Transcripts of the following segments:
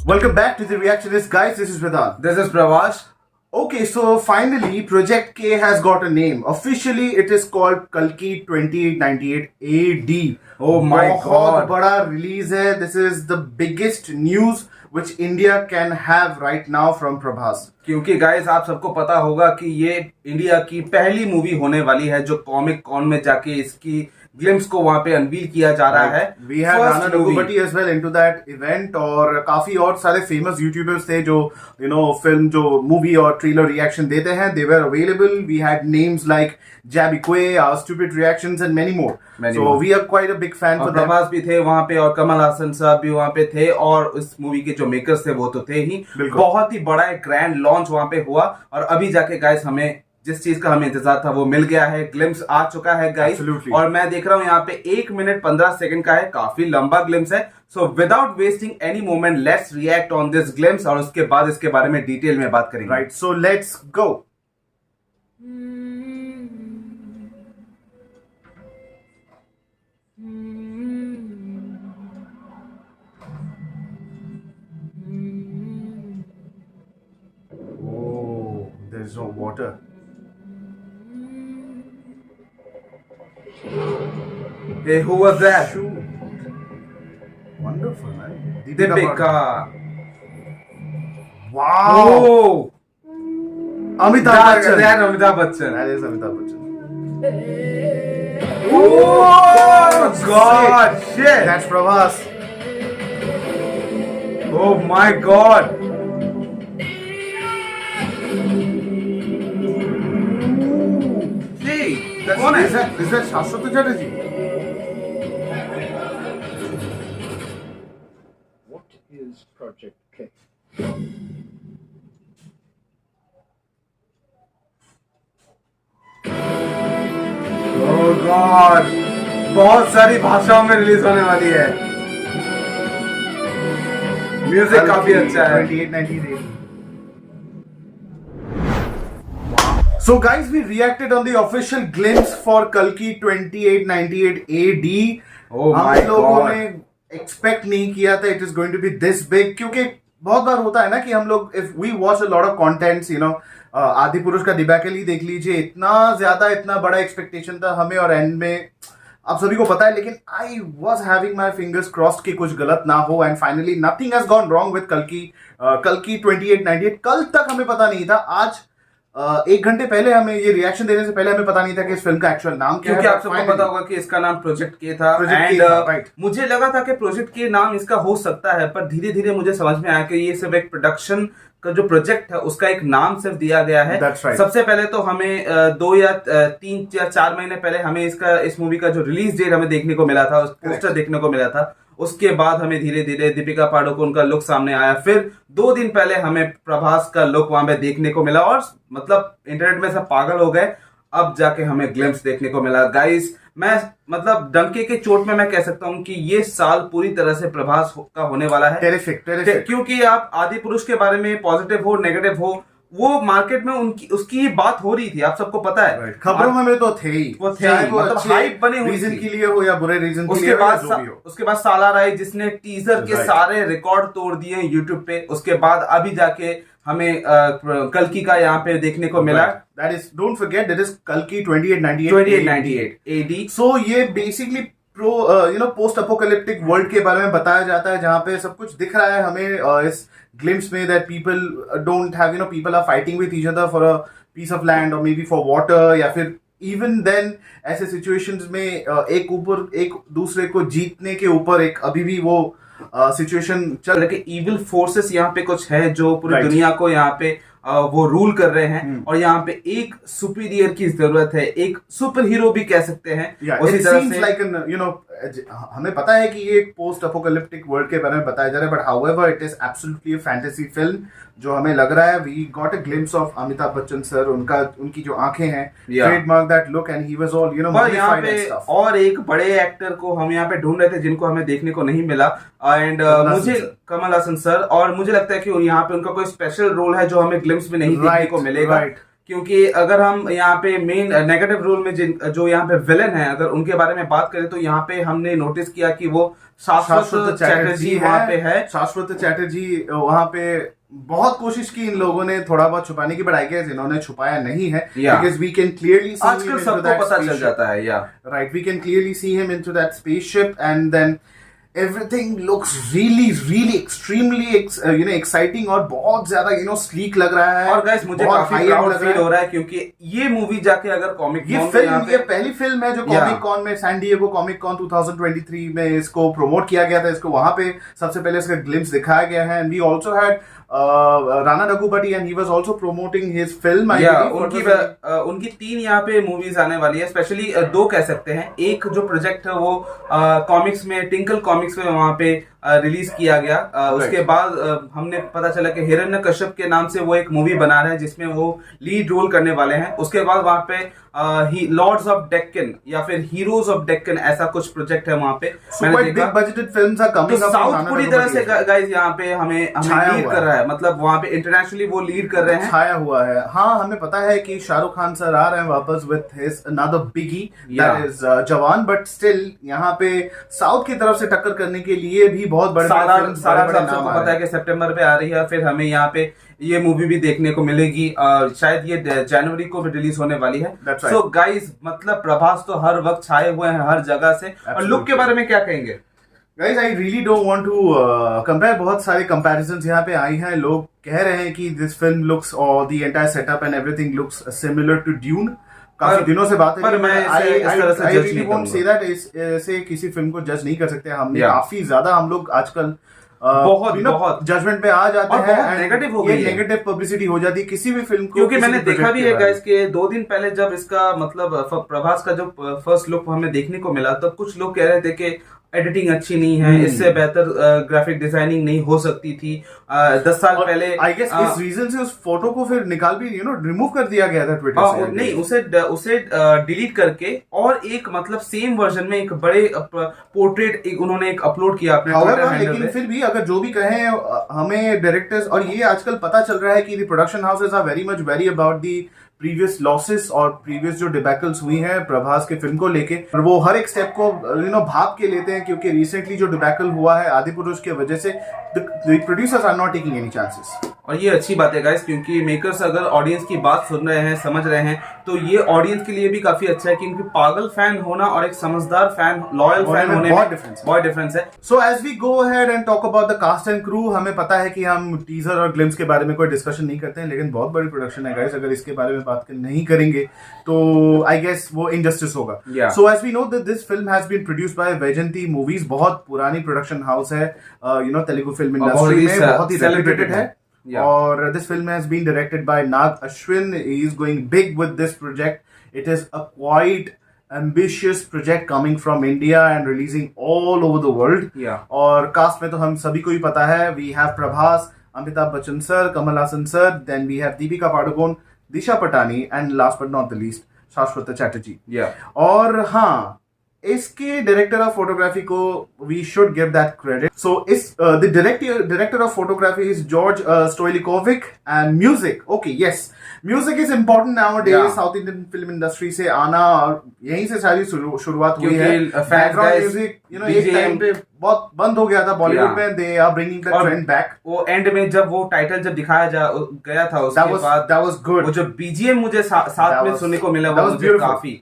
Welcome back to the Reactionist, guys. This is Vedant. This is Pravash. Okay, so finally, Project K has got a name. Officially, it is called Kalki 2898 AD. Oh my बहुत God. बड़ा release है. This is the biggest news which India can have right now from Prabhas. क्योंकि guys आप सबको पता होगा कि ये इंडिया की पहली मूवी होने वाली है जो कॉमिक कॉन में जाके इसकी ग्लिम्स को वहां पे अनवील किया जा रहा है. We had Rana Daggubati as well into that event और काफी और सारे famous YouTubers थे जो film जो movie और trailer reaction देते हैं. They were available. We had names like Jabby Quay, Our Stupid Reactions and many more. So we are quite a big fan for them. Prabhas भी थे वहां पे और कमल हासन साहब भी वहां पे थे और इस मूवी के जो मेकर्स थे वो तो थे ही. बहुत ही बड़ा एक ग्रैंड लॉन्च वहां पे हुआ और अभी जाके गाइस हमें जिस चीज का हमें इंतजार था वो मिल गया है. ग्लिम्स आ चुका है गाइस और मैं देख रहा हूँ यहाँ पे 1 मिनट 15 सेकंड का है. काफी लंबा ग्लिम्स है. So without wasting any moment let's react on this glimpse और उसके बाद इसके बारे में डिटेल में बात करेंगे. Right, so let's go. Oh, there's no water. Hey, who was that? Shoot. Wonderful, man. Deepika. Wow. Oh, Amitabh Bachchan. That Amitabh Bachchan. That is Amitabh Bachchan. Oh God, shit. That's Prabhas. Oh my God. See, कौन है? Is that Shashwat Chatterjee? What is Project K? Oh God, बहुत सारी भाषाओं में release होने वाली है. Music काफी अच्छा है. 2898. So guys, we reacted on the official glimpse for Kalki 2898 AD. Oh my हम लोगों God. ने एक्सपेक्ट नहीं किया था it is going to be this big, क्योंकि बहुत बार होता है ना कि हम लोग if we watch a lot of contents, आदि पुरुष का डिबैकल ही देख लीजिए. इतना बड़ा एक्सपेक्टेशन था हमें और एंड में आप सभी को पता है. लेकिन I was having my fingers crossed कि कुछ गलत ना हो and finally nothing has gone wrong with कल्कि 2898. कल तक हमें पता नहीं था. आज 1 घंटे पहले हमें ये रिएक्शन देने से पहले हमें पता नहीं था कि इस फिल्म का एक्चुअल नाम क्या है. क्योंकि आप सबको पता होगा कि इसका नाम प्रोजेक्ट के था. right. मुझे लगा था कि प्रोजेक्ट के नाम इसका हो सकता है पर धीरे धीरे मुझे समझ में आया कि ये सिर्फ एक प्रोडक्शन का जो प्रोजेक्ट है उसका एक नाम सिर्फ दिया गया है. right. सबसे पहले तो हमें 2 या 3 या 4 महीने पहले हमें इस मूवी का जो रिलीज डेट हमें देखने को मिला था, उस पोस्टर देखने को मिला था. उसके बाद हमें धीरे धीरे दीपिका पादुकोण का लुक सामने आया. फिर 2 दिन पहले हमें प्रभास का लुक वहां पे देखने को मिला और मतलब इंटरनेट में सब पागल हो गए. अब जाके हमें ग्लिम्स देखने को मिला. गाइस मैं मतलब डंके के चोट में मैं कह सकता हूं कि ये साल पूरी तरह से प्रभास का होने वाला है. टेरिफिक. क्योंकि आप आदि पुरुष के बारे में पॉजिटिव हो नेगेटिव हो वो मार्केट में उसकी बात हो रही थी. आप सबको पता है. खबरों में तो थे ही. वो थे ही. मतलब हाइप बनी हुई रीजन थी. के लिए हो या बुरे रीजन के लिए हो. उसके बाद सालार आई जिसने टीजर के सारे रिकॉर्ड तोड़ दिए यूट्यूब पे. उसके बाद अभी जाके हमें कल्कि का यहाँ पे देखने को मिला. That is, don't forget, that is Kalki 2898 AD. So ये basically पोस्ट अपोकलिप्टिक वर्ल्ड के बारे में बताया जाता है जहां पे सब कुछ दिख रहा है हमें इस ग्लिम्स में. That people don't have people are fighting with each other for a piece of land और मे बी फॉर वाटर या फिर इवन देन ऐसे सिचुएशंस में एक दूसरे को जीतने के ऊपर एक अभी भी वो सिचुएशन चल रही है. इविल फोर्सेस यहाँ पे कुछ है जो पूरी दुनिया को यहाँ पे वो रूल कर रहे हैं और यहाँ पे एक सुपीरियर की जरूरत है. एक सुपर हीरो भी कह सकते हैं. उसी तरह से like हमें पता है कि ये एक पोस्ट अपोकलिप्टिक वर्ल्ड के बारे में बताया जा रहा है. But however it is absolutely a fantasy film जो हमें लग रहा है. We got a glimpse of Amitabh Bachchan sir. उनकी जो आंखें हैं trademark that look and he was all यहाँ पे और एक बड़े एक्टर को हम यहाँ पे ढूंढ रहे थे जिनको हमें देखने को नहीं मिला. एंड मुझे कमल हासन सर और मुझे लगता है कि यहाँ पे उनका कोई स्पेशल रोल है जो हमें ग्लिम्स में नहीं देखने को मिलेगा. क्योंकि अगर हम यहाँ पे मेन नेगेटिव रोल में जो यहाँ पे विलन है, अगर उनके बारे में बात करें तो यहाँ पे हमने नोटिस किया कि वो शाश्वत चैटर्जी वहाँ पे है। शाश्वत चैटर्जी वहाँ पे बहुत कोशिश की इन लोगों ने थोड़ा बहुत छुपाने की, बट आई गेस इन्होंने छुपाया नहीं है, because we can clearly see आजकल सबको पता चल जाता है। Yeah right, we can clearly see him into that spaceship and then everything looks really extremely exciting और बहुत ज्यादा स्लीक लग रहा है। और गाइस मुझे काफी प्राउड फील हो रहा है क्योंकि ये मूवी जाके अगर कॉमिक ये पहली फिल्म है जो कॉमिक कॉन में, सैन डिएगो कॉमिक कॉन 2023 में इसको प्रमोट किया गया था। इसको वहां पे सबसे पहले इसका ग्लिम्स दिखाया गया है। And we also had Rana Daggubati and he was also promoting his film. उनकी 3 यहाँ पे मूवीज आने वाली है, स्पेशली 2 कह सकते हैं। एक जो प्रोजेक्ट है वो कॉमिक्स में, टिंकल कॉमिक्स में वहां पे रिलीज किया गया। उसके बाद हमने पता चला कि हिरण्यकश्यप के नाम से वो एक मूवी बना रहे हैं जिसमें वो लीड रोल करने वाले हैं। उसके बाद वहां पे लॉर्ड्स ऑफ डेक्कन या फिर हीरोज ऑफ डेक्कन ऐसा कुछ प्रोजेक्ट है वहां पे। मैंने देखा budgeted films are coming up. South पूरी तरह से गाइस यहाँ पे हमें लीड कर रहा है, मतलब वहां पे इंटरनेशनली वो लीड कर रहे हैं, छाया हुआ है। हाँ, हमें पता है कि शाहरुख खान सर आ रहे हैं वापस with his another biggie, that is Jawan, but still यहाँ पे साउथ की तरफ से टक्कर करने के लिए भी बहुत बड़े सबको पता है कि सितंबर पे आ रही है। फिर हमें यहाँ पे ये मूवी भी देखने को मिलेगी, शायद ये जनवरी को भी रिलीज होने वाली है। सो गाइस मतलब प्रभास तो हर वक्त छाए हुए हैं हर जगह से। और लुक के बारे में क्या कहेंगे? Guys I really don't want to compare. बहुत सारे कंपैरिजंस यहाँ पे आई हैं। लोग कह रहे हैं कि दिस फिल्म लुक्स और the entire setup and everything looks similar to Dune. काफी दिनों से बात है, पर मैं ऐसे किसी फिल्म को जज नहीं कर सकते। हमने काफी ज्यादा हम लोग आजकल बहुत जजमेंट पे आ जाते हैं, नेगेटिव हो गई है, नेगेटिव पब्लिसिटी हो जाती है किसी भी फिल्म को। क्योंकि मैंने देखा भी है गाइस कि 2 दिन पहले जब इसका मतलब प्रभास का जो फर्स्ट लुक हमें देखने को मिला, तब कुछ लोग कह रहे थे कि एडिटिंग अच्छी नहीं है, इससे बेहतर ग्राफिक डिजाइनिंग नहीं हो सकती थी। 10 साल पहले आई गेस इस रीजन से उस फोटो को फिर निकाल भी रिमूव कर दिया गया था ट्विटर से। नहीं, उसे डिलीट करके और एक मतलब सेम वर्जन में एक बड़े पोर्ट्रेट उन्होंने एक अपलोड किया अपने ट्विटर हैंडल पे। लेकिन फिर भी अगर जो भी कहें, हमें डायरेक्टर्स और ये आजकल पता चल रहा है कि the production houses are very much very about the previous losses और प्रीवियस जो डिबैकल्स हुई हैं प्रभास के फिल्म को लेके, और वो हर एक स्टेप को भाप के लेते हैं। क्योंकि रिसेंटली जो डिबैकल हुआ है आदिपुरुष की वजह से, the producers are not taking any chances. और ये अच्छी बात है गाइस, क्योंकि मेकर्स अगर ऑडियंस की बात सुन रहे हैं, समझ रहे हैं, तो ये ऑडियंस के लिए भी काफी अच्छा है। क्योंकि पागल फैन होना और एक समझदार फैन, लॉयल फैन होने में बहुत डिफरेंस है। So as we go ahead and talk about the cast and crew, हमें पता है कि हम टीजर और ग्लिम्स के बारे में कोई डिस्कशन नहीं करते हैं, लेकिन बहुत बड़ी प्रोडक्शन है गाइस। अगर इसके बारे में बात नहीं करेंगे तो आई गेस वो इनजस्टिस होगा। So as we know that this film has been produced by Vyjayanthi Movies. बहुत पुरानी प्रोडक्शन हाउस है, तेलुगु फिल्म इंडस्ट्री में बहुत ही सेलिब्रेटेड है। और this film has been directed by Nag Ashwin. He is going big with this project. It is a quite ambitious project coming from India and releasing all over the world. और cast में तो हम सभी को ही पता है, we have Prabhas, Amitabh Bachchan sir, Kamal Haasan sir, then we have Deepika Padukone, Disha Patani and last but not the least शाश्वत चैटर्जी। और हाँ, इसके डायरेक्टर ऑफ फोटोग्राफी को we should give that credit. So is the director of photography is George Stojiljkovic and music. Okay, yes, music is important nowadays. South Indian film industry से आना, और यहीं से सारी शुरुआत हुई है। बैकग्राउंड म्यूजिक एक टाइम पे बहुत बंद हो गया था बॉलीवुड में। They are bringing the trend back. वो एंड में जब वो टाइटल जब दिखाया गया था, उसके बाद दैट वाज गुड। वो जो बीजीएम मुझे साथ में सुनने को मिला, वो मुझे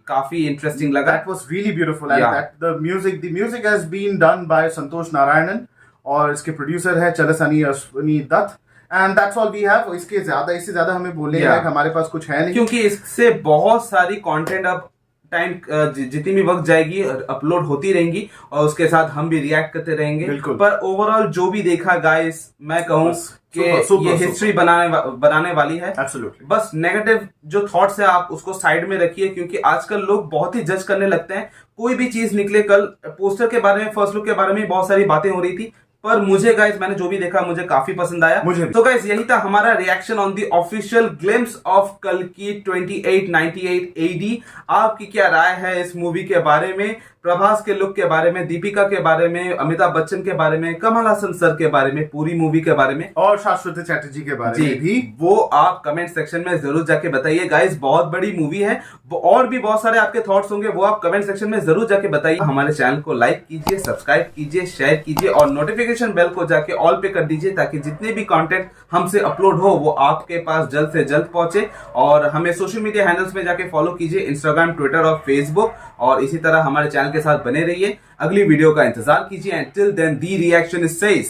काफी इंटरेस्टिंग लगा। That was really beautiful. And that the music has been done by Santosh Narayanan और इसके प्रोड्यूसर है Chalasani Ashwini Dutt. And that's all we have. इससे ज्यादा हमें बोलने लायक हमारे पास कुछ है नहीं, क्योंकि इससे बहुत सारी कंटेंट अब टाइम जितनी भी वक्त जाएगी अपलोड होती रहेंगी और उसके साथ हम भी रिएक्ट करते रहेंगे। पर ओवरऑल जो भी देखा गाइस, मैं कहूँ कि ये हिस्ट्री बनाने वाली है। Absolutely. बस नेगेटिव जो थॉट्स है आप उसको साइड में रखिए, क्योंकि आजकल लोग बहुत ही जज करने लगते हैं। कोई भी चीज निकले, कल पोस्टर के बारे में, फर्स्ट लुक के बारे में बहुत सारी बातें हो रही थी, पर मुझे गाइस, मैंने जो भी देखा मुझे काफी पसंद आया। तो गाइस, यही था हमारा reaction on the official glimpse of कल्कि 2898 AD। आपकी क्या राय है इस मूवी के बारे में? प्रभास के लुक के बारे में, दीपिका के बारे में, अमिताभ बच्चन के बारे में, कमल हासन सर के बारे में, पूरी मूवी के बारे में और शाश्वती चैटर्जी के बारे में भी, वो आप कमेंट सेक्शन में जरूर जाके बताइए गाइस। बहुत बड़ी मूवी है, और भी बहुत सारे आपके थॉट्स होंगे, वो आप कमेंट सेक्शन में जरूर जाके बताइए। हमारे चैनल को लाइक कीजिए, सब्सक्राइब कीजिए, शेयर कीजिए और नोटिफिकेशन बेल को जाके ऑल पे कर दीजिए, ताकि जितने भी कंटेंट हमसे अपलोड हो वो आपके पास जल्द से जल्द पहुंचे। और हमें सोशल मीडिया हैंडल्स में जाके फॉलो कीजिए, इंस्टाग्राम, ट्विटर और फेसबुक, और इसी तरह हमारे चैनल के साथ बने रहिए। अगली वीडियो का इंतजार कीजिए। And till then the reaction is says,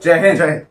जय हिंद।